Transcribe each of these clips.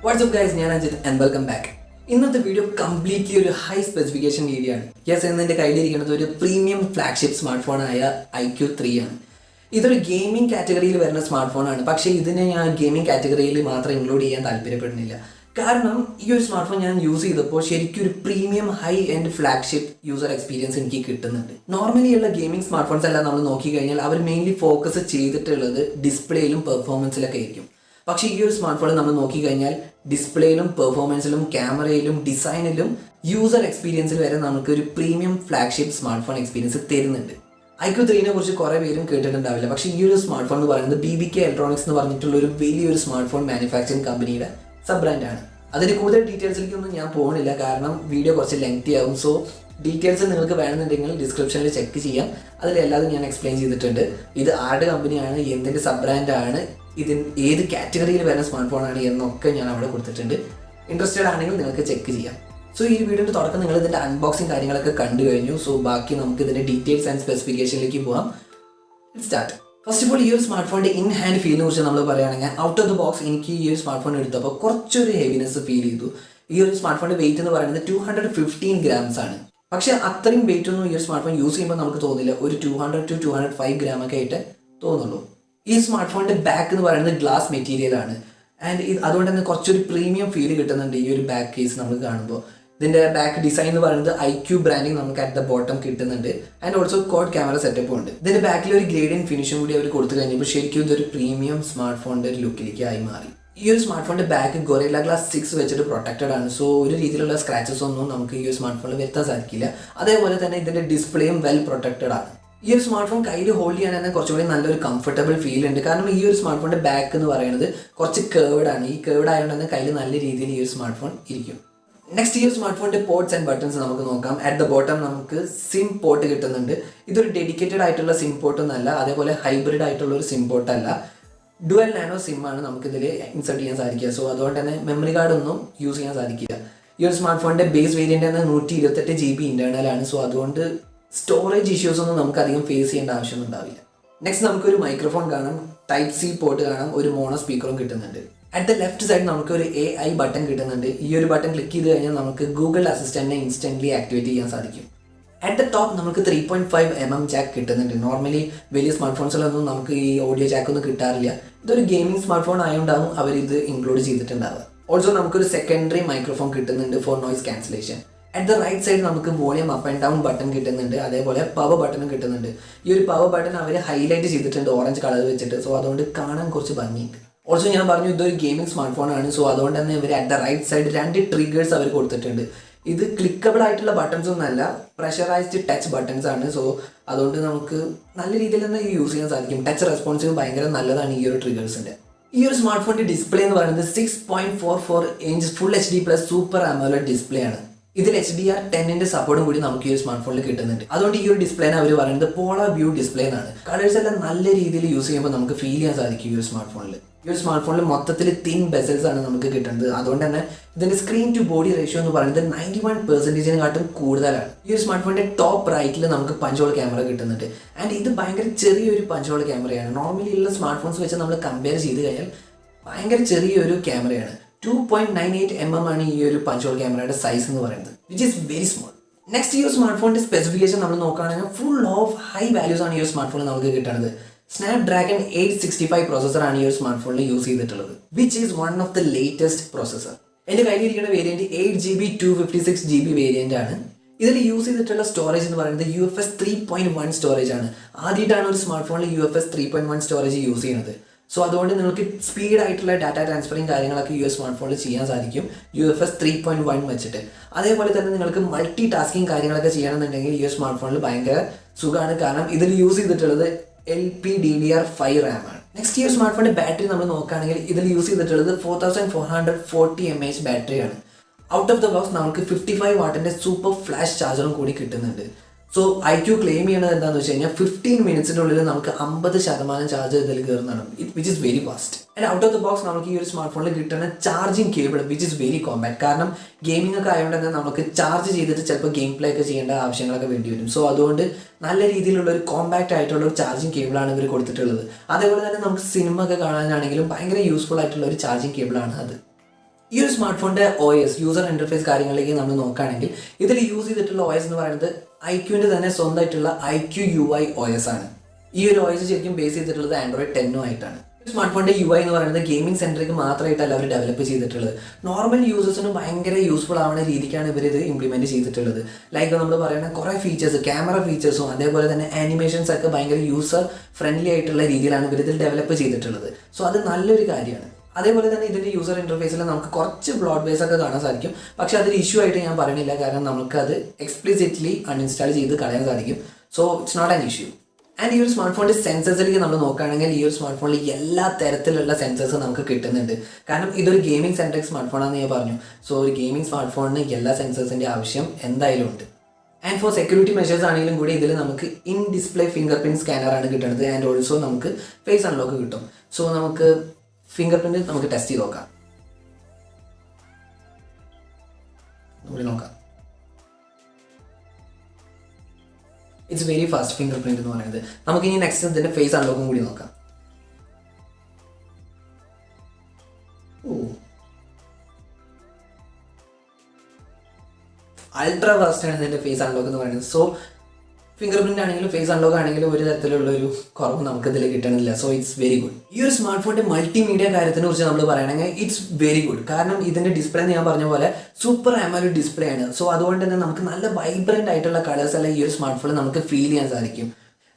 What's up guys, I am Anjith and welcome back. ഇന്നത്തെ video completely ഒരു high specification video ആണ്. Yes, എന്നെ കയ്യിലിരിക്കുന്നത് ഒരു പ്രീമിയം ഫ്ലാഗ്ഷിപ്പ് സ്മാർട്ട് ഫോണായ iQOO 3 ആണ്. ഇതൊരു ഗെയിമിംഗ് കാറ്റഗറിയിൽ വരുന്ന സ്മാർട്ട് ഫോണാണ്. പക്ഷേ ഇതിനെ ഞാൻ ഗെയിമിംഗ് കാറ്റഗറിയിൽ മാത്രം ഇൻക്ലൂഡ് ചെയ്യാൻ താല്പര്യപ്പെടുന്നില്ല. കാരണം ഈ ഒരു സ്മാർട്ട് ഫോൺ ഞാൻ യൂസ് ചെയ്തപ്പോൾ ശരിക്കും ഒരു premium high end flagship user experience എനിക്ക് കിട്ടുന്നുണ്ട്. നോർമലി ഉള്ള ഗെയിമിംഗ് സ്മാർട്ട് ഫോൺസ് എല്ലാം നമ്മൾ നോക്കിക്കഴിഞ്ഞാൽ അവർ മെയിൻലി ഫോക്കസ് ചെയ്തിട്ടുള്ളത് ഡിസ്പ്ലേയിലും പെർഫോമൻസിലൊക്കെ ആയിരിക്കും. പക്ഷേ ഈ ഒരു സ്മാർട്ട് ഫോണിൽ നമ്മൾ നോക്കിക്കഴിഞ്ഞാൽ ഡിസ്പ്ലേയിലും പെർഫോമൻസിലും ക്യാമറയിലും ഡിസൈനിലും യൂസർ എക്സ്പീരിയൻസിൽ വരെ നമുക്ക് ഒരു premium flagship smart phone experience തരുന്നുണ്ട്. iQOO 3 കുറിച്ച് കുറേ പേരും കേട്ടിട്ടുണ്ടാവില്ല. പക്ഷേ ഈ ഒരു സ്മാർട്ട് ഫോൺ എന്ന് പറയുന്നത് BBK Electronics എന്ന് പറഞ്ഞിട്ടുള്ള ഒരു വലിയൊരു സ്മാർട്ട് ഫോൺ മാനുഫാക്ചറിങ് കമ്പനിയുടെ സബ് ബ്രാൻഡാണ്. അതിന് കൂടുതൽ ഡീറ്റെയിൽസിലേക്കൊന്നും ഞാൻ പോകുന്നില്ല, കാരണം വീഡിയോ കുറച്ച് ലെങ്തി ആവും. സോ ഡീറ്റെയിൽസ് നിങ്ങൾക്ക് വേണമെന്നുണ്ടെങ്കിൽ ഡിസ്ക്രിപ്ഷനിൽ ചെക്ക് ചെയ്യാം. അതിലെല്ലാതും ഞാൻ എക്സ്പ്ലെയിൻ ചെയ്തിട്ടുണ്ട്. ഇത് ആരുടെ കമ്പനിയാണ്, എന്തിൻ്റെ സബ് ബ്രാൻഡാണ്, ഇതിന് ഏത് കാറ്റഗറിയിൽ വരുന്ന സ്മാർട്ട് ഫോണാണ് എന്നൊക്കെ ഞാൻ അവിടെ കൊടുത്തിട്ടുണ്ട്. ഇൻട്രസ്റ്റഡ് ആണെങ്കിൽ നിങ്ങൾക്ക് ചെക്ക് ചെയ്യാം. സോ ഈ വീഡിയോയുടെ തുടക്കം നിങ്ങൾ ഇതിൻ്റെ അൺബോക്സിങ് കാര്യങ്ങളൊക്കെ കണ്ടു കഴിഞ്ഞു. സോ ബാക്കി നമുക്ക് ഇതിൻ്റെ ഡീറ്റെയിൽസ് ആൻഡ് സ്പെസിഫിക്കേഷനിലേക്ക് പോകാം. സ്റ്റാർട്ട്. ഫസ്റ്റ് ഓഫ് ഓൾ, ഈ ഒരു സ്മാർട്ട് ഫോണിൻ്റെ ഇൻ ഹാൻഡ് ഫീലിനെ കുറിച്ച് നമ്മൾ പറയുകയാണെങ്കിൽ ഔട്ട് ഓഫ് ദ ബോക്സ് എനിക്ക് ഈ ഒരു സ്മാർട്ട് ഫോൺ എടുത്തപ്പോൾ കുറച്ചൊരു ഹെവിനെസ് ഫീൽ ചെയ്തു. ഈ ഒരു സ്മാർട്ട് ഫോണിൻ്റെ വെയിറ്റ് എന്ന് പറയുന്നത് 215 grams ആണ്. പക്ഷേ അത്രയും വെയിറ്റ് ഒന്നും ഈ ഒരു സ്മാർട്ട് ഫോൺ യൂസ് ചെയ്യുമ്പോൾ നമുക്ക് തോന്നില്ല. ഒരു 200 to 205 gram ഒക്കെ ആയിട്ട് തോന്നുള്ളൂ. ഈ സ്മാർട്ട് ഫോണിൻ്റെ ബാക്ക് എന്ന് പറയുന്നത് ഗ്ലാസ് മെറ്റീരിയലാണ്. ആൻഡ് അതുകൊണ്ട് തന്നെ കുറച്ചൊരു പ്രീമിയം ഫീൽ കിട്ടുന്നുണ്ട് ഈ ഒരു ബാക്ക് കേസ് നമ്മൾ കാണുമ്പോൾ. ഇതിൻ്റെ ബാക്ക് ഡിസൈൻ എന്ന് പറയുന്നത് iQOO ബ്രാൻഡിങ് നമുക്ക് അറ്റ് ദ ബോട്ടം കിട്ടുന്നുണ്ട്. ആൻഡ് ഓൾസോ കോഡ് ക്യാമറ സെറ്റപ്പും ഉണ്ട്. ഇതിൻ്റെ ബാക്കിൽ ഒരു ഗ്രേഡിയൻ ഫിനിഷും കൂടി അവർ കൊടുത്തു കഴിഞ്ഞപ്പോൾ ശരിക്കും ഇതൊരു പ്രീമിയം സ്മാർട്ട് ഫോണിൻ്റെ ഒരു ലുക്കിലേക്ക് ആയി മാറി. ഈ ഒരു സ്മാർട്ട് ഫോണിൻ്റെ ബാക്ക് ഗൊറില്ല ഗ്ലാസ് 6 വെച്ചിട്ട് പ്രൊട്ടക്റ്റഡ് ആണ്. സോ ഒരു രീതിയിലുള്ള സ്ക്രാച്ചസ് ഒന്നും നമുക്ക് ഈ ഒരു സ്മാർട്ട് ഫോണിൽ വരുത്താൻ സാധിക്കില്ല. അതേപോലെ തന്നെ ഇതിൻ്റെ ഡിസ്പ്ലേയും വെൽ പ്രൊട്ടക്റ്റഡ് ആണ്. ഈ ഒരു സ്മാർട്ട് ഫോൺ കയ്യിൽ ഹോൾഡ് ചെയ്യാൻ തന്നെ കുറച്ചുകൂടി നല്ലൊരു കംഫർട്ടബിൾ ഫീൽ ഉണ്ട്. കാരണം ഈ ഒരു സ്മാർട്ട് ഫോണിൻ്റെ ബാക്ക് എന്ന് പറയുന്നത് കുറച്ച് കേർഡ് ആണ്. ഈ കേർഡ് ആയതുകൊണ്ട് തന്നെ കയ്യിൽ നല്ല രീതിയിൽ ഈ ഒരു സ്മാർട്ട് ഫോൺ ഇരിക്കും. നെക്സ്റ്റ്, ഈ ഒരു സ്മാർട്ട് ഫോണിൻ്റെ പോർട്സ് ആൻഡ് ബട്ടൺസ് നമുക്ക് നോക്കാം. അറ്റ് ദ ബോട്ടം നമുക്ക് സിം പോർട്ട് കിട്ടുന്നുണ്ട്. ഇതൊരു ഡെഡിക്കേറ്റഡ് ആയിട്ടുള്ള സിം പോർട്ടൊന്നല്ല, അതേപോലെ ഹൈബ്രിഡ് ആയിട്ടുള്ള ഒരു സിം പോർട്ടല്ല. ഡുവൽ നാനോ സിം ആണ് നമുക്കിതിൽ ഇൻസർട്ട് ചെയ്യാൻ സാധിക്കുക. സോ അതുകൊണ്ട് തന്നെ മെമ്മറി കാർഡ് ഒന്നും യൂസ് ചെയ്യാൻ സാധിക്കില്ല. ഈ ഒരു സ്മാർട്ട് ഫോണിൻ്റെ ബേസ് വേരിയൻ്റ് തന്നെ 128 GB ഇൻറ്റേർണലാണ്. സോ അതുകൊണ്ട് സ്റ്റോറേജ് ഇഷ്യൂസ് ഒന്നും നമുക്ക് അധികം ഫേസ് ചെയ്യേണ്ട ആവശ്യമൊന്നും ഉണ്ടാവില്ല. നെക്സ്റ്റ്, നമുക്കൊരു മൈക്രോഫോൺ കാണാം, ടൈപ്പ് സി പോർട്ട് കാണാം, ഒരു മോണോ സ്പീക്കറും കിട്ടുന്നുണ്ട്. അറ്റ് ദ ലെഫ്റ്റ് സൈഡ് നമുക്ക് ഒരു AI ബട്ടൺ കിട്ടുന്നുണ്ട്. ഈ ഒരു ബട്ടൺ ക്ലിക്ക് ചെയ്ത് കഴിഞ്ഞാൽ നമുക്ക് ഗൂഗിൾ അസിസ്റ്റന്റിനെ ഇൻസ്റ്റന്റ്ലി ആക്ടിവേറ്റ് ചെയ്യാൻ സാധിക്കും. അറ്റ് ദ ടോപ്പ് നമുക്ക് 3.5mm ജാക്ക് കിട്ടുന്നുണ്ട്. നോർമലി വലിയ സ്മാർട്ട് ഫോൺസിലൊന്നും നമുക്ക് ഈ ഓഡിയോ ജാക്കൊന്നും കിട്ടാറില്ല. ഇതൊരു ഗെയിമിംഗ് സ്മാർട്ട് ഫോൺ ആയതുകൊണ്ടാവും അവർ ഇത് ഇൻക്ലൂഡ് ചെയ്തിട്ടുണ്ടാവുക. ഓൾസോ നമുക്കൊരു സെക്കൻഡറി മൈക്രോഫോൺ കിട്ടുന്നുണ്ട് for noise cancellation. At the right side നമുക്ക് volume up and down button കിട്ടുന്നുണ്ട്. അതേപോലെ പവർ ബട്ടണും കിട്ടുന്നുണ്ട്. ഈ ഒരു പവർ ബട്ടൺ അവർ ഹൈലൈറ്റ് ചെയ്തിട്ടുണ്ട് ഓറഞ്ച് കളർ വെച്ചിട്ട്. സോ അതുകൊണ്ട് കാണാൻ കുറച്ച് ഭംഗിയുണ്ട്. ഓൾസോ ഞാൻ പറഞ്ഞു ഇതൊരു ഗെയിമിംഗ് സ്മാർട്ട് ഫോൺ ആണ്. സോ അതുകൊണ്ട് തന്നെ ഇവർ at the right side 2 triggers അവർ കൊടുത്തിട്ടുണ്ട്. ഇത് ക്ലിക്കബിൾ ആയിട്ടുള്ള ബട്ടൺസ് ഒന്നല്ല, പ്രഷറൈസ്ഡ് ടച്ച് ബട്ടൺസ് ആണ്. സോ അതുകൊണ്ട് നമുക്ക് നല്ല രീതിയിൽ തന്നെ യൂസ് ചെയ്യാൻ സാധിക്കും. ടച്ച് റെസ്പോൺസീവ് ഭയങ്കര നല്ലതാണ് ഈ ഒരു ട്രിഗേഴ്സിൻ്റെ. ഈ ഒരു സ്മാർട്ട് ഫോണിൻ്റെ ഡിസ്പ്ലേ എന്ന് പറയുന്നത് 6.44 inch full HD+ super AMOLED display ആണ്. ഇതിൽ HDR10 സപ്പോർട്ടും കൂടി നമുക്ക് ഈ ഒരു സ്മാർട്ട് ഫോണിൽ കിട്ടുന്നുണ്ട്. അതുകൊണ്ട് ഈ ഒരു ഡിസ്പ്ലേനെ അവർ പറയുന്നത് പോളാർ വ്യൂ ഡിസ്പ്ലേ എന്നാണ്. കളേഴ്സ് എല്ലാം നല്ല രീതിയിൽ യൂസ് ചെയ്യുമ്പോൾ നമുക്ക് ഫീൽ ചെയ്യാൻ സാധിക്കും ഈ ഒരു സ്മാർട്ട് ഫോണിൽ. ഈ ഒരു സ്മാർട്ട് ഫോണിൽ മൊത്തത്തിൽ തിൻ ബെസൽസ് ആണ് നമുക്ക് കിട്ടുന്നത്. അതുകൊണ്ട് തന്നെ ഇതിന്റെ സ്ക്രീൻ ടു ബോഡി റേഷ്യോ എന്ന് പറയുന്നത് 91%-കാട്ടും കൂടുതലാണ്. ഈ ഒരു സ്മാർട്ട് ഫോണിന്റെ ടോപ്പ് റൈറ്റിൽ നമുക്ക് പഞ്ച് ഹോൾ ക്യാമറ കിട്ടുന്നുണ്ട്. ആൻഡ് ഇത് ഭയങ്കര ചെറിയൊരു പഞ്ച് ഹോൾ ക്യാമറയാണ്. നോർമലി ഉള്ള സ്മാർട്ട് ഫോൺസ് വെച്ച് നമ്മൾ കമ്പയർ ചെയ്ത് കഴിഞ്ഞാൽ ഭയങ്കര ചെറിയൊരു ക്യാമറയാണ്. 2.98mm ആണ് ഈ ഒരു പഞ്ച് ഹോൾ ക്യാമറയുടെ സൈസ് എന്ന് പറയുന്നത്, which is very small. Next, ഈ ഒരു സ്മാർട്ട് ഫോണിന്റെ സ്പെസിഫിക്കേഷൻ നമ്മൾ നോക്കുകയാണെങ്കിൽ ഫുൾ ഓഫ് ഹൈ വാല്യൂസ് ആണ് ഈ ഒരു സ്മാർട്ട് ഫോണിൽ നമുക്ക് കിട്ടുന്നത്. Snapdragon 865 പ്രോസസ്സറാണ് ഈ ഒരു സ്മാർട്ട് ഫോണിൽ യൂസ് ചെയ്തിട്ടുള്ളത്, which is one of the latest processor. എൻ്റെ കയ്യിലിരിക്കുന്ന വേരിയൻറ്റ് 8GB 256GB വേരിയൻ്റ് ആണ്. ഇതിൽ യൂസ് ചെയ്തിട്ടുള്ള സ്റ്റോറേജ് എന്ന് പറയുന്നത് UFS 3.1 സ്റ്റോറേജ് ആണ്. ആദ്യമായിട്ടാണ് ഒരു സ്മാർട്ട് ഫോണിൽ UFS 3.1 സ്റ്റോറേജ് യൂസ് ചെയ്യുന്നത്. സോ അതുകൊണ്ട് നിങ്ങൾക്ക് സ്പീഡായിട്ടുള്ള ഡാറ്റ ട്രാൻസ്ഫറിങ് കാര്യങ്ങളൊക്കെ ഈ ഒരു സ്മാർട്ട് ഫോണിൽ ചെയ്യാൻ സാധിക്കും UFS 3.1 വെച്ചിട്ട്. അതേപോലെ തന്നെ നിങ്ങൾക്ക് മൾട്ടി ടാസ്കിങ് കാര്യങ്ങളൊക്കെ ചെയ്യണമെന്നുണ്ടെങ്കിൽ ഈ ഒരു സ്മാർട്ട് ഫോണിൽ ഭയങ്കര സുഖമാണ്. കാരണം ഇതിൽ യൂസ് ചെയ്തിട്ടുള്ളത് LPDDR5 RAM ആണ്. നെക്സ്റ്റ്, ഈ ഒരു സ്മാർട്ട് ഫോണിൻ്റെ ബാറ്ററി നമ്മൾ നോക്കുകയാണെങ്കിൽ ഇതിൽ യൂസ് ചെയ്തിട്ടുള്ളത് 4440 mAh ബാറ്ററിയാണ്. ഔട്ട് ഓഫ് ദ ബോക്സ് നമുക്ക് 55 വാട്ടിൻ്റെ സൂപ്പർ ഫ്ലാഷ് ചാർജറും കൂടി കിട്ടുന്നുണ്ട്. സോ iQOO ക്ലെയിം ചെയ്യണത് എന്താണെന്ന് വെച്ച് കഴിഞ്ഞാൽ 15 മിനിറ്റ്സിൻ്റെ ഉള്ളിൽ നമുക്ക് 50% ചാർജ് ഇതിൽ കയറുന്നതാണ്, which is very fast. And out of the box നമുക്ക് ഈ ഒരു സ്മാർട്ട് ഫോണിൽ കിട്ടുന്ന charging cable which is very compact. കാരണം ഗെയിമിംഗ് ഒക്കെ ആയതുകൊണ്ട് തന്നെ നമുക്ക് ചാർജ് ചെയ്തിട്ട് ചിലപ്പോൾ ഗെയിം പ്ലേ ഒക്കെ ചെയ്യേണ്ട ആവശ്യങ്ങളൊക്കെ വേണ്ടി വരും. സോ അതുകൊണ്ട് നല്ല രീതിയിലുള്ള ഒരു കോമ്പാക്റ്റ് ആയിട്ടുള്ള ഒരു ചാർജിങ് കേബിളാണ് ഇവർ കൊടുത്തിട്ടുള്ളത്. അതേപോലെ തന്നെ നമുക്ക് സിനിമ ഒക്കെ കാണാനാണെങ്കിലും ഭയങ്കര യൂസ്ഫുൾ ആയിട്ടുള്ള ഒരു ചാർജിങ് കേബിളാണ് അത്. ഈ ഒരു സ്മാർട്ട് ഫോണിൻ്റെ OS യൂസർ ഇൻ്റർഫേസ് കാര്യങ്ങളിലേക്ക് നമ്മൾ നോക്കുകയാണെങ്കിൽ ഇതിൽ യൂസ് ചെയ്തിട്ടുള്ള OS എന്ന് പറയുന്നത് iQOOൻ്റെ തന്നെ സ്വന്തമായിട്ടുള്ള iQOO OS ആണ്. ഈ ഒരു OS ശരിക്കും ബേസ് ചെയ്തിട്ടുള്ളത് Android 10 ആയിട്ടാണ്. സ്മാർട്ട് ഫോണിൻ്റെ UI എന്ന് പറയുന്നത് ഗെയിമിംഗ് സെൻറ്ററിലേക്ക് മാത്രമായിട്ടല്ല അവർ ഡെവലപ്പ് ചെയ്തിട്ടുള്ളത്. നോർമൽ യൂസേഴ്സിനും ഭയങ്കര യൂസ്ഫുൾ ആവുന്ന രീതിക്കാണ് ഇവരിത് ഇംപ്ലിമെൻറ്റ് ചെയ്തിട്ടുള്ളത്. ലൈക്ക് നമ്മൾ പറയുന്ന കുറേ ഫീച്ചേഴ്സ്, ക്യാമറ ഫീച്ചേഴ്സും അതേപോലെ തന്നെ ആനിമേഷൻസ് ഒക്കെ ഭയങ്കര യൂസർ ഫ്രണ്ട്ലി ആയിട്ടുള്ള രീതിയിലാണ് ഇവരിതിൽ ഡെവലപ്പ് ചെയ്തിട്ടുള്ളത്. സോ അത് നല്ലൊരു കാര്യമാണ്. അതേപോലെ തന്നെ ഇതിൻ്റെ യൂസർ ഇൻ്റർഫേസിൽ നമുക്ക് കുറച്ച് ബ്ലോഡ് ബേസ് ഒക്കെ കാണാൻ സാധിക്കും. പക്ഷേ അതൊരു ഇഷ്യൂ ആയിട്ട് ഞാൻ പറയണില്ല, കാരണം നമുക്കത് എക്സ്പ്ലിസിറ്റ്ലി അൺഇൻസ്റ്റാൾ ചെയ്ത് കളയാൻ സാധിക്കും. So it's not an issue. And ഈ ഒരു സ്മാർട്ട് ഫോണിൻ്റെ സെൻസേഴ്സിലേക്ക് നമ്മൾ നോക്കുകയാണെങ്കിൽ ഈ ഒരു സ്മാർട്ട് ഫോണിൽ എല്ലാ തരത്തിലുള്ള സെൻസേഴ്സ് നമുക്ക് കിട്ടുന്നുണ്ട്. കാരണം ഇതൊരു ഗെയിമിംഗ് സെൻട്രിക് സ്മാർട്ട് ഫോണാണെന്ന് ഞാൻ പറഞ്ഞു. സോ ഒരു ഗെയിമിംഗ് സ്മാർട്ട് ഫോണിന് എല്ലാ സെൻസേഴ്സിൻ്റെ ആവശ്യം എന്തായാലും ഉണ്ട്. ആൻഡ് ഫോർ സെക്യൂരിറ്റി മെഷേഴ്സ് ആണെങ്കിലും കൂടി ഇതിൽ നമുക്ക് ഇൻ ഡിസ്പ്ലേ ഫിംഗർ പ്രിൻറ്റ് സ്കാനറാണ് കിട്ടുന്നത്. ആൻഡ് ഓൾസോ നമുക്ക് ഫേസ് അൺലോക്ക് കിട്ടും. സോ നമുക്ക് ഫിംഗർ പ്രിൻറ്റ് നമുക്ക് ടെസ്റ്റ് ചെയ്ത് നോക്കാം. It's very fast finger print എന്ന് പറയുന്നത്. നമുക്ക് ഇനി നെക്സ്റ്റ് ഇതിൻ്റെ ഫേസ് അൺലോക്കും കൂടി നോക്കാം. അൾട്രാ ഫാസ്റ്റ് ആണ് ഇതിൻ്റെ ഫേസ് അൺലോക്ക് എന്ന് പറയുന്നത്. സോ ഫിംഗർ പ്രിൻ്റ് ആണെങ്കിലും ഫേസ് അൺലോക്ക് ആണെങ്കിലും ഒരു തരത്തിലുള്ള ഒരു കുറവ് നമുക്ക് ഇതിൽ കിട്ടണില്ല. So it's very good. ഈ ഒരു സ്മാർട്ട് ഫോണിൻ്റെ മൾട്ടിമീഡിയ കാര്യത്തിനെ കുറിച്ച് നമ്മൾ പറയുകയാണെങ്കിൽ ഇറ്റ്സ് വെരി ഗുഡ്. കാരണം ഇതിൻ്റെ ഡിസ്പ്ലേ എന്ന് ഞാൻ പറഞ്ഞ പോലെ സൂപ്പർ AMOLED ഡിസ്പ്ലേ ആണ്. സോ അതുകൊണ്ട് തന്നെ നമുക്ക് നല്ല വൈബ്രൻ്റ് ആയിട്ടുള്ള കളേഴ്സ് എല്ലാം ഈ ഒരു സ്മാർട്ട് ഫോണിൽ നമുക്ക് ഫീൽ ചെയ്യാൻ സാധിക്കും.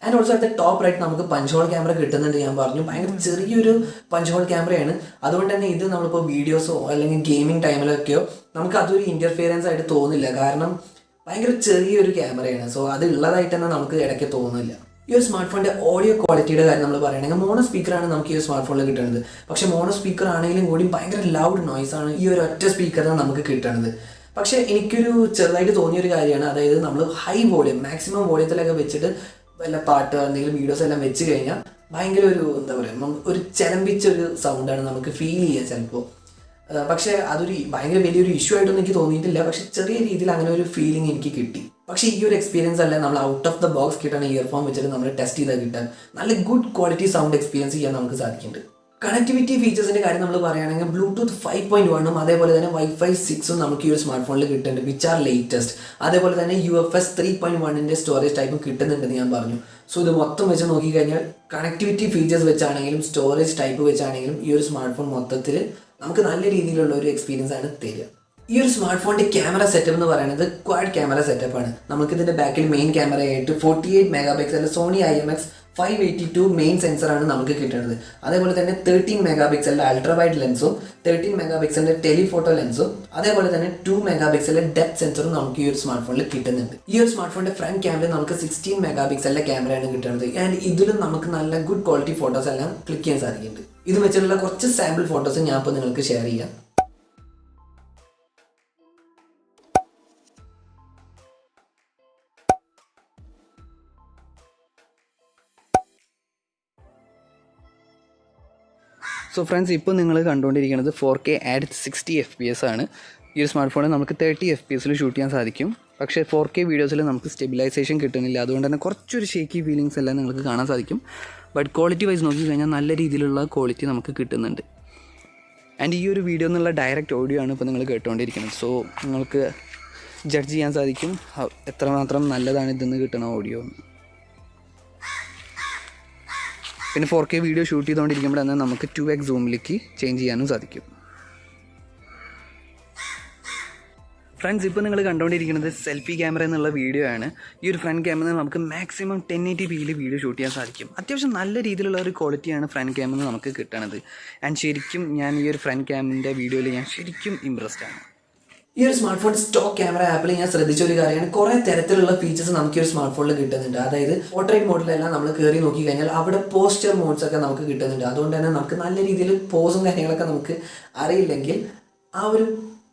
And also at top right നമുക്ക് പഞ്ച് ഹോൾ ക്യാമറ കിട്ടുന്നുണ്ട്. ഞാൻ പറഞ്ഞു ഭയങ്കര ചെറിയൊരു പഞ്ച് ഹോൾ ക്യാമറയാണ്. അതുകൊണ്ട് തന്നെ ഇത് നമ്മളിപ്പോൾ വീഡിയോസോ അല്ലെങ്കിൽ ഗെയിമിംഗ് ടൈമിലൊക്കെയോ നമുക്ക് അതൊരു ഇൻ്റർഫിയറൻസ് ആയിട്ട് തോന്നില്ല, കാരണം ഭയങ്കര ചെറിയൊരു ക്യാമറയാണ്. സോ അത് ഉള്ളതായിട്ട് തന്നെ നമുക്ക് ഇടയ്ക്ക് തോന്നില്ല. ഈ ഒരു സ്മാർട്ട് ഫോണിൻ്റെ ഓഡിയോ ക്വാളിറ്റിയുടെ കാര്യം നമ്മൾ പറയുകയാണെങ്കിൽ മോണോ സ്പീക്കറാണ് നമുക്ക് ഈ ഒരു സ്മാർട്ട് ഫോണിൽ കിട്ടുന്നത്. പക്ഷേ മോണോ സ്പീക്കർ ആണെങ്കിലും കൂടി ഭയങ്കര ലൗഡ് നോയ്സാണ് ഈ ഒരു ഒറ്റ സ്പീക്കറിന് നമുക്ക് കിട്ടുന്നത്. പക്ഷേ എനിക്കൊരു ചെറുതായിട്ട് തോന്നിയൊരു കാര്യമാണ്, അതായത് നമ്മൾ ഹൈ വോളിയം മാക്സിമം വോളിയത്തിലൊക്കെ വെച്ചിട്ട് വല്ല പാട്ട് എന്തെങ്കിലും വീഡിയോസ് എല്ലാം വെച്ച് കഴിഞ്ഞാൽ ഭയങ്കര ഒരു എന്താ പറയുക ഒരു ചെലമ്പിച്ചൊരു സൗണ്ടാണ് നമുക്ക് ഫീൽ ചെയ്യുക ചിലപ്പോൾ. പക്ഷേ അതൊരു ഭയങ്കര വലിയൊരു ഇഷ്യൂ ആയിട്ടൊന്നും എനിക്ക് തോന്നിയിട്ടില്ല. പക്ഷേ ചെറിയ രീതിയിൽ അങ്ങനെ ഒരു ഫീലിംഗ് എനിക്ക് കിട്ടി. പക്ഷേ ഈ ഒരു എക്സ്പീരിയൻസ് അല്ല നമ്മൾ ഔട്ട് ഓഫ് ദ ബോക്സ് കിട്ടാൻ ഇയർഫോൺ വെച്ചിട്ട് നമ്മൾ ടെസ്റ്റ് ചെയ്താൽ കിട്ടാൻ നല്ല ഗുഡ് ക്വാളിറ്റി സൗണ്ട് എക്സ്പീരിയൻസ് ചെയ്യാൻ നമുക്ക് സാധിക്കുന്നുണ്ട്. കണക്ടിവിറ്റി ഫീച്ചേഴ്സിൻ്റെ കാര്യം നമ്മൾ പറയുകയാണെങ്കിൽ ബ്ലൂടൂത്ത് 5.1 അതേപോലെ തന്നെ Wi-Fi 6 നമുക്ക് ഈ ഒരു സ്മാർട്ട് ഫോണിൽ കിട്ടുന്നുണ്ട്, വിച്ച് ആർ ലേറ്റസ്റ്റ്. അതേപോലെ തന്നെ UFS 3.1 സ്റ്റോറേജ് ടൈപ്പും കിട്ടുന്നുണ്ടെന്ന് ഞാൻ പറഞ്ഞു. സോ ഇത് മൊത്തം വെച്ച് നോക്കിക്കഴിഞ്ഞാൽ കണക്ടിവിറ്റി ഫീച്ചേഴ്സ് വെച്ചാണെങ്കിലും സ്റ്റോറേജ് ടൈപ്പ് വെച്ചാണെങ്കിലും ഈ ഒരു സ്മാർട്ട് ഫോൺ മൊത്തത്തിൽ നമുക്ക് നല്ല രീതിയിലുള്ള ഒരു എക്സ്പീരിയൻസ് ആണ് തരിക. ഈ ഒരു സ്മാർട്ട് ഫോണിൻ്റെ ക്യാമറ സെറ്റപ്പ് എന്ന് പറയുന്നത് ക്വാഡ് ക്യാമറ സെറ്റപ്പാണ്. നമുക്കിതിൻ്റെ ബാക്കിൽ മെയിൻ ക്യാമറയായിട്ട് 48 മെഗാപിക്സൽ സോണി IMX 582 മെയിൻ സെൻസറാണ് നമുക്ക് കിട്ടുന്നത്. അതേപോലെ തന്നെ 13 മെഗാപിക്സലിൻ്റെ അൾട്രാ വൈഡ് ലെൻസും 13 മെഗാപിക്സലിൻ്റെ ടെലിഫോട്ടോ ലെൻസും അതേപോലെ തന്നെ 2 മെഗാപിക്സലിൻ്റെ ഡെപ്ത് സെൻസറും നമുക്ക് ഈ ഒരു സ്മാർട്ട് ഫോണിൽ കിട്ടുന്നുണ്ട്. ഈ ഒരു സ്മാർട്ട് ഫോണിൻ്റെ ഫ്രണ്ട് ക്യാമറയിൽ നമുക്ക് 16 മെഗാപിക്സലിൻ്റെ ക്യാമറയാണ് കിട്ടുന്നത്. ആൻഡ് ഇതിലും നമുക്ക് നല്ല ഗുഡ് ക്വാളിറ്റി ഫോട്ടോസ് എല്ലാം ക്ലിക്ക് ചെയ്യാൻ സാധിക്കുന്നുണ്ട്. ഇത് വെച്ചിട്ടുള്ള കുറച്ച് സാമ്പിൾ ഫോട്ടോസ് ഞാൻ ഇപ്പോൾ നിങ്ങൾക്ക് ഷെയർ ചെയ്യാം. സോ ഫ്രണ്ട്സ്, ഇപ്പോൾ നിങ്ങൾ കണ്ടുകൊണ്ടിരിക്കുന്നത് 4K at 60 FPS ആണ്. ഈ ഒരു സ്മാർട്ട് ഫോണിൽ നമുക്ക് 30 FPS ഷൂട്ട് ചെയ്യാൻ സാധിക്കും. പക്ഷേ 4K വീഡിയോസിൽ നമുക്ക് സ്റ്റെബിലൈസേഷൻ കിട്ടുന്നില്ല. അതുകൊണ്ട് തന്നെ കുറച്ചൊരു ഷേക്കി ഫീലിങ്സ് എല്ലാം നിങ്ങൾക്ക് കാണാൻ സാധിക്കും. ബട്ട് ക്വാളിറ്റി വൈസ് നോക്കിക്കഴിഞ്ഞാൽ നല്ല രീതിയിലുള്ള ക്വാളിറ്റി നമുക്ക് കിട്ടുന്നുണ്ട്. ആൻഡ് ഈ ഒരു വീഡിയോ എന്നുള്ള ഡയറക്റ്റ് ഓഡിയോ ആണ് ഇപ്പോൾ നിങ്ങൾ കേട്ടുകൊണ്ടിരിക്കുന്നത്. സോ നിങ്ങൾക്ക് ജഡ്ജ് ചെയ്യാൻ സാധിക്കും എത്രമാത്രം നല്ലതാണ് ഇതെന്ന് കിട്ടുന്ന ഓഡിയോ. പിന്നെ 4K വീഡിയോ ഷൂട്ട് ചെയ്തുകൊണ്ടിരിക്കുമ്പോൾ തന്നെ നമുക്ക് 2x സൂമിലേക്ക് ചേഞ്ച് ചെയ്യാനും സാധിക്കും. ഫ്രണ്ട്സ്, ഇപ്പോൾ നിങ്ങൾ കണ്ടുകൊണ്ടിരിക്കുന്നത് സെൽഫി ക്യാമറ എന്നുള്ള വീഡിയോ ആണ്. ഈ ഒരു ഫ്രണ്ട് ക്യാമറയിൽ നമുക്ക് മാക്സിമം 1080pയിൽ വീഡിയോ ഷൂട്ട് ചെയ്യാൻ സാധിക്കും. അത്യാവശ്യം നല്ല രീതിയിലുള്ള ഒരു ക്വാളിറ്റിയാണ് ഫ്രണ്ട് ക്യാമറയിൽ നമുക്ക് കിട്ടുന്നത്. ആൻഡ് ശരിക്കും ഞാൻ ഈ ഒരു ഫ്രണ്ട് ക്യാമിൻ്റെ വീഡിയോയിൽ ഞാൻ ശരിക്കും ഇമ്പ്രസ്ഡ് ആണ്. ഈ ഒരു സ്മാർട്ട് ഫോൺ സ്റ്റോക്ക് ക്യാമറ ആപ്പിൽ ഞാൻ ശ്രദ്ധിച്ച ഒരു കാര്യമാണ്, കുറേ തരത്തിലുള്ള ഫീച്ചേഴ്സ് നമുക്ക് ഈ ഒരു സ്മാർട്ട് ഫോണിൽ കിട്ടുന്നുണ്ട്. അതായത് പോർട്രേറ്റ് മോഡിലെല്ലാം നമ്മൾ കയറി നോക്കി കഴിഞ്ഞാൽ അവിടെ പോസ്റ്റർ മോഡ്സ് ഒക്കെ നമുക്ക് കിട്ടുന്നുണ്ട്. അതുകൊണ്ട് തന്നെ നമുക്ക് നല്ല രീതിയിൽ പോസും കാര്യങ്ങളൊക്കെ നമുക്ക് അറിയില്ലെങ്കിൽ ആ ഒരു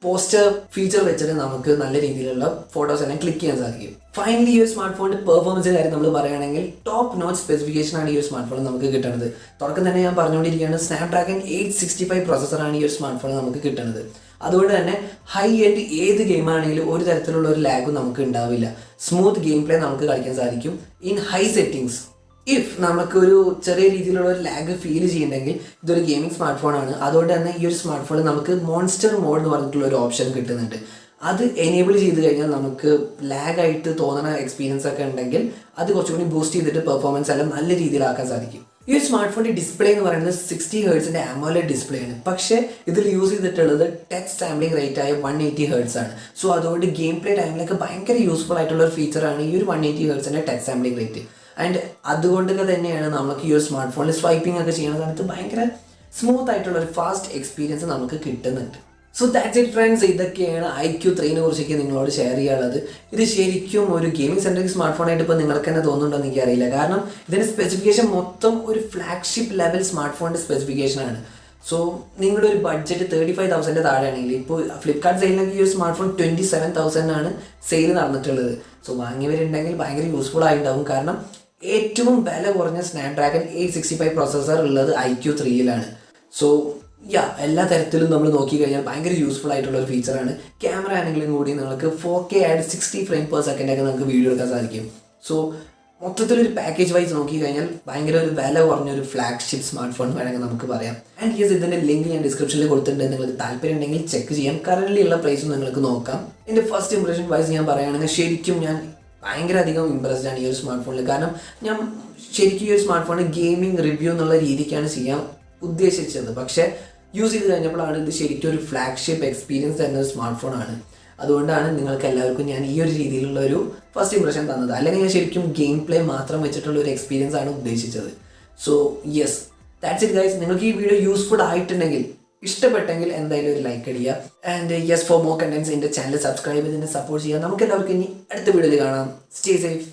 പോസ്റ്റർ ഫീച്ചർ വെച്ചിട്ട് നമുക്ക് നല്ല രീതിയിലുള്ള ഫോട്ടോസ് എല്ലാം ക്ലിക്ക് ചെയ്യാൻ സാധിക്കും. ഫൈനലി ഈ ഒരു സ്മാർട്ട് ഫോണിൻ്റെ പെർഫോമൻസിൻ്റെ കാര്യം നമ്മൾ പറയുകയാണെങ്കിൽ ടോപ്പ് നോച്ച് സ്പെസിഫിക്കേഷനാണ് ഈ ഒരു സ്മാർട്ട് ഫോണിൽ നമുക്ക് കിട്ടുന്നത്. തുടക്കം തന്നെ ഞാൻ പറഞ്ഞുകൊണ്ടിരിക്കുകയാണ്, Snapdragon 865 പ്രോസസ്സറാണ് ഈ ഒരു സ്മാർട്ട് ഫോണിൽ നമുക്ക് കിട്ടുന്നത്. അതുകൊണ്ട് തന്നെ ഹൈ എൻഡ് ഏത് ഗെയിമാണെങ്കിലും ഒരു തരത്തിലുള്ള ഒരു ലാഗും നമുക്ക് ഉണ്ടാവില്ല. സ്മൂത്ത് ഗെയിം പ്ലേ നമുക്ക് കളിക്കാൻ സാധിക്കും ഇൻ ഹൈ സെറ്റിങ്സ്. ഇഫ് നമുക്കൊരു ചെറിയ രീതിയിലുള്ള ഒരു ലാഗ് ഫീൽ ചെയ്യുന്നുണ്ടെങ്കിൽ ഇതൊരു ഗെയിമിംഗ് സ്മാർട്ട് ഫോണാണ്. അതുകൊണ്ട് തന്നെ ഈ ഒരു സ്മാർട്ട് ഫോണിൽ നമുക്ക് മോൺസ്റ്റർ മോഡ് എന്ന് പറഞ്ഞിട്ടുള്ള ഒരു ഓപ്ഷൻ കിട്ടുന്നുണ്ട്. അത് എനേബിൾ ചെയ്ത് കഴിഞ്ഞാൽ നമുക്ക് ലാഗായിട്ട് തോന്നുന്ന എക്സ്പീരിയൻസ് ഒക്കെ ഉണ്ടെങ്കിൽ അത് കുറച്ചുകൂടി ബൂസ്റ്റ് ചെയ്തിട്ട് പെർഫോമൻസ് എല്ലാം നല്ല രീതിയിലാക്കാൻ സാധിക്കും. ഈ ഒരു സ്മാർട്ട് ഫോണിൻ്റെ ഡിസ്പ്ലേ എന്ന് പറയുന്നത് 60 ഹേർട്സിൻ്റെ AMOLED ഡിസ്പ്ലേ ആണ്. പക്ഷേ ഇതിൽ യൂസ് ചെയ്തിട്ടുള്ളത് ടച്ച് സാമ്പിളിംഗ് റേറ്റ് ആയ 180 ഹേർട്സ് ആണ്. സോ അതുകൊണ്ട് ഗെയിം പ്ലേ ടൈമിലൊക്കെ ഭയങ്കര യൂസ്ഫുൾ ആയിട്ടുള്ള ഒരു ഫീച്ചറാണ് ഈ ഒരു 180 ഹേർട്സിൻ്റെ ടച്ച് സാമ്പിളിംഗ് റേറ്റ്. ആൻഡ് അതുകൊണ്ടൊക്കെ തന്നെയാണ് നമുക്ക് ഈ ഒരു സ്മാർട്ട് ഫോണിൽ സ്വൈപ്പിംഗ് ഒക്കെ ചെയ്യുന്ന സമയത്ത് ഭയങ്കര സ്മൂത്ത് ആയിട്ടുള്ള ഒരു ഫാസ്റ്റ് എക്സ്പീരിയൻസ് നമുക്ക് കിട്ടുന്നുണ്ട്. So that's it friends. ഇതൊക്കെയാണ് iQOO 3നെ കുറിച്ചൊക്കെ നിങ്ങളോട് ഷെയർ ചെയ്യാനുള്ളത്. ഇത് ശരിക്കും ഒരു ഗെയിമിംഗ് സെൻട്രിക് സ്മാർട്ട് ഫോണായിട്ട് ഇപ്പോൾ നിങ്ങൾക്ക് തന്നെ തോന്നുന്നുണ്ടോ എന്ന് എനിക്കറിയില്ല. കാരണം ഇതിൻ്റെ സ്പെസിഫിക്കേഷൻ മൊത്തം ഒരു ഫ്ലാഗ്ഷിപ്പ് ലെവൽ സ്മാർട്ട് ഫോണിൻ്റെ സ്പെസിഫിക്കേഷനാണ്. സോ നിങ്ങളുടെ ഒരു ബഡ്ജറ്റ് 35,000 താഴെയാണെങ്കിൽ ഇപ്പോൾ ഫ്ലിപ്കാർട്ട് സെയിലിനൊക്കെ ഈ ഒരു സ്മാർട്ട് ഫോൺ 27,000 സെയിൽ നടന്നിട്ടുള്ളത്. സോ വാങ്ങിയവരുണ്ടെങ്കിൽ ഭയങ്കര യൂസ്ഫുൾ ആയിട്ടുണ്ടാവും. കാരണം ഏറ്റവും വില കുറഞ്ഞ സ്നാപ്ഡ്രാഗൺ 865 പ്രോസസ്സർ ഉള്ളത് iQOO 3യിലാണ്. സോ എല്ലാ തരത്തിലും നമ്മൾ നോക്കിക്കഴിഞ്ഞാൽ ഭയങ്കര യൂസ്ഫുൾ ആയിട്ടുള്ള ഒരു ഫീച്ചറാണ്. ക്യാമറ ആണെങ്കിലും കൂടി നിങ്ങൾക്ക് 4K add 60 frame per second ഒക്കെ നമുക്ക് വീഡിയോ എടുക്കാൻ സാധിക്കും. സോ മൊത്തത്തിലൊരു പാക്കേജ് വൈസ് നോക്കിക്കഴിഞ്ഞാൽ ഭയങ്കര ഒരു വില കുറഞ്ഞൊരു ഫ്ലാഗ്ഷിപ്പ് സ്മാർട്ട് ഫോൺ വേണമെങ്കിൽ നമുക്ക് പറയാം. ആൻഡ് ഇതിൻ്റെ ലിങ്ക് ഞാൻ ഡിസ്ക്രിപ്ഷനിൽ കൊടുത്തിട്ടുണ്ട്. നിങ്ങൾക്ക് താല്പര്യം ഉണ്ടെങ്കിൽ ചെക്ക് ചെയ്യാം. കറൻ്റ് ഉള്ള പ്രൈസും നിങ്ങൾക്ക് നോക്കാം. എൻ്റെ ഫസ്റ്റ് ഇംപ്രഷൻ വൈസ് ഞാൻ പറയുകയാണെങ്കിൽ ശരിക്കും ഞാൻ ഭയങ്കര അധികം ഇംപ്രസ്ഡ് ആണ് ഈ ഒരു സ്മാർട്ട് ഫോണിൽ. കാരണം ഞാൻ ശരിക്കും ഈ ഒരു സ്മാർട്ട് ഫോണിൽ ഗെയിമിംഗ് റിവ്യൂ എന്നുള്ള രീതിക്കാണ് ചെയ്യാൻ ഉദ്ദേശിച്ചത്. പക്ഷേ യൂസ് ചെയ്ത് കഴിഞ്ഞപ്പോഴാണ് ഇത് ശരിക്കും ഒരു ഫ്ലാഗ്ഷിപ്പ് എക്സ്പീരിയൻസ് തരുന്ന ഒരു സ്മാർട്ട് ഫോണാണ്. അതുകൊണ്ടാണ് നിങ്ങൾക്ക് എല്ലാവർക്കും ഞാൻ ഈ ഒരു രീതിയിലുള്ള ഒരു ഫസ്റ്റ് ഇംപ്രഷൻ തന്നത്. അല്ലെങ്കിൽ ഞാൻ ശരിക്കും ഗെയിം പ്ലേ മാത്രം വെച്ചിട്ടുള്ള ഒരു എക്സ്പീരിയൻസ് ആണ് ഉദ്ദേശിച്ചത്. So yes, that's it guys. നിങ്ങൾക്ക് ഈ വീഡിയോ യൂസ്ഫുൾ ആയിട്ടുണ്ടെങ്കിൽ, ഇഷ്ടപ്പെട്ടെങ്കിൽ എന്തായാലും ഒരു ലൈക്ക് അടിക്കുക. And yes, for more contents എൻ്റെ ചാനൽ സബ്സ്ക്രൈബ് ചെയ്ത് എന്നെ സപ്പോർട്ട് ചെയ്യുക. നമുക്ക് എല്ലാവർക്കും ഇനി അടുത്ത വീഡിയോയിൽ കാണാം. Stay safe.